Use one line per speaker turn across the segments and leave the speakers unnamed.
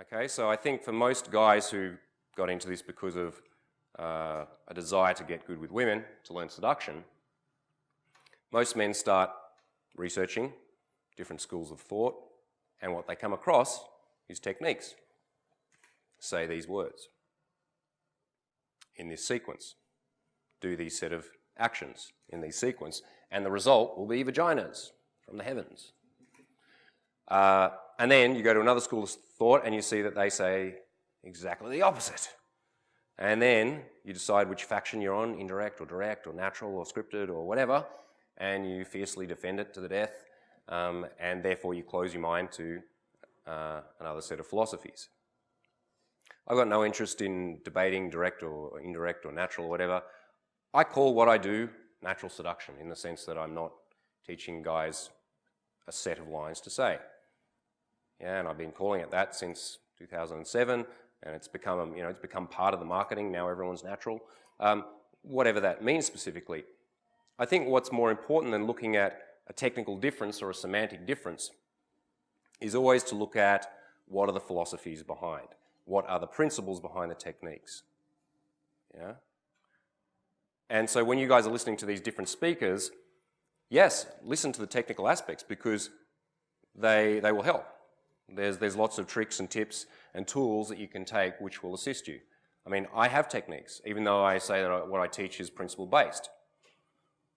Okay, so I think for most guys who got into this because of a desire to get good with women, to learn seduction, most men start researching different schools of thought, and what they come across is techniques. Say these words in this sequence. Do these set of actions in this sequence, and the result will be vaginas from the heavens. And then you go to another school of thought and you see that they say exactly the opposite. And then you decide which faction you're on, indirect or direct or natural or scripted or whatever, and you fiercely defend it to the death, and therefore you close your mind to another set of philosophies. I've got no interest in debating direct or indirect or natural or whatever. I call what I do natural seduction, in the sense that I'm not teaching guys a set of lines to say. Yeah, and I've been calling it that since 2007, and it's become, it's become part of the marketing. Now everyone's natural. Whatever that means specifically. I think what's more important than looking at a technical difference or a semantic difference is always to look at what are the philosophies behind, what are the principles behind the techniques. Yeah? And so when you guys are listening to these different speakers, yes, listen to the technical aspects, because they will help. There's lots of tricks and tips and tools that you can take which will assist you. I mean, I have techniques, even though I say that what I teach is principle-based.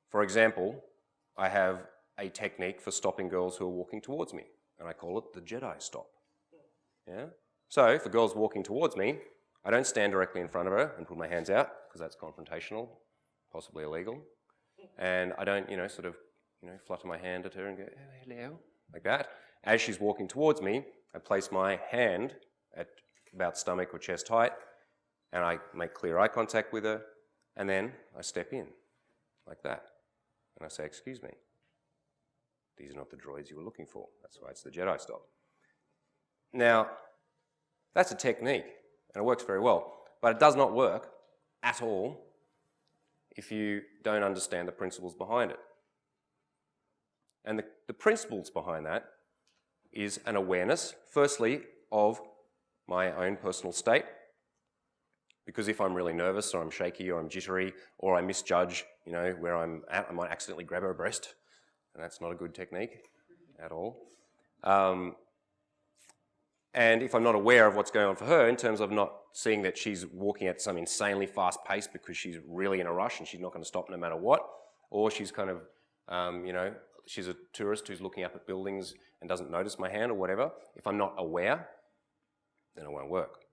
For example, I have a technique for stopping girls who are walking towards me, and I call it the Jedi stop. Yeah? So if a girl's walking towards me, I don't stand directly in front of her and put my hands out, because that's confrontational, possibly illegal. And I don't, flutter my hand at her and go, oh, hello, like that. As she's walking towards me, I place my hand at about stomach or chest height, and I make clear eye contact with her, and then I step in, like that. And I say, excuse me, these are not the droids you were looking for. That's why it's the Jedi stop. Now, that's a technique, and it works very well, but it does not work at all if you don't understand the principles behind it. And the principles behind that is an awareness, firstly, of my own personal state. Because if I'm really nervous, or I'm shaky, or I'm jittery, or I misjudge, where I'm at, I might accidentally grab her breast, and that's not a good technique at all. And if I'm not aware of what's going on for her, in terms of not seeing that she's walking at some insanely fast pace because she's really in a rush and she's not going to stop no matter what, or she's kind of, she's a tourist who's looking up at buildings and doesn't notice my hand or whatever, if I'm not aware, then it won't work.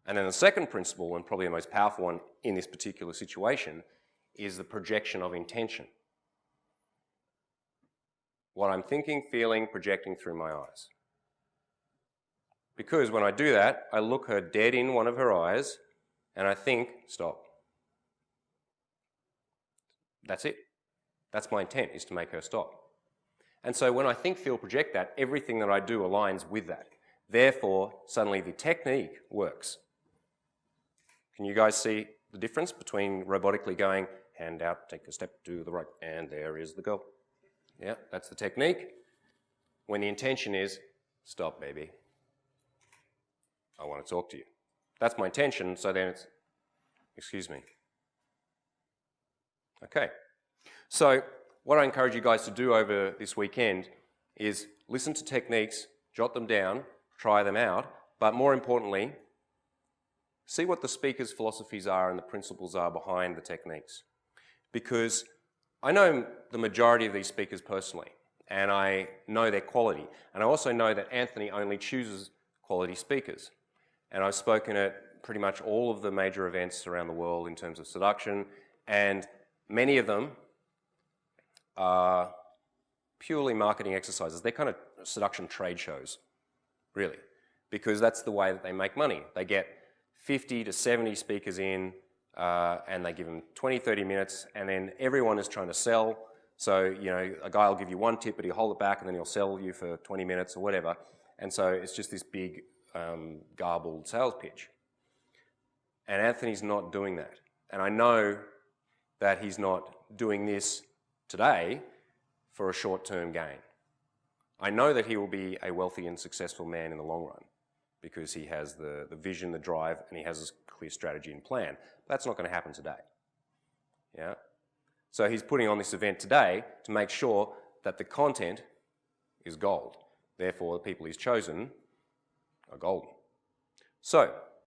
And then the second principle, and probably the most powerful one in this particular situation, is the projection of intention. What I'm thinking, feeling, projecting through my eyes. Because when I do that, I look her dead in one of her eyes and I think, stop. That's it. That's my intent, is to make her stop. And so when I think, feel, project that, everything that I do aligns with that. Therefore, suddenly the technique works. Can you guys see the difference between robotically going, hand out, take a step to the right, and there is the girl? Yeah, that's the technique. When the intention is, stop, baby. I want to talk to you. That's my intention, so then it's, excuse me. Okay. So what I encourage you guys to do over this weekend is listen to techniques, jot them down, try them out, but more importantly, see what the speaker's philosophies are and the principles are behind the techniques. Because I know the majority of these speakers personally, and I know their quality. And I also know that Anthony only chooses quality speakers. And I've spoken at pretty much all of the major events around the world in terms of seduction, and many of them are purely marketing exercises. They're kind of seduction trade shows, really, because that's the way that they make money. They get 50 to 70 speakers in, and they give them 20, 30 minutes, and then everyone is trying to sell. So, a guy will give you one tip, but he'll hold it back, and then he'll sell you for 20 minutes or whatever. And so it's just this big, garbled sales pitch. And Anthony's not doing that. And I know that he's not doing this today for a short-term gain. I know that he will be a wealthy and successful man in the long run, because he has the vision, the drive, and he has a clear strategy and plan. That's not going to happen today. Yeah? So he's putting on this event today to make sure that the content is gold. Therefore, the people he's chosen are golden. So,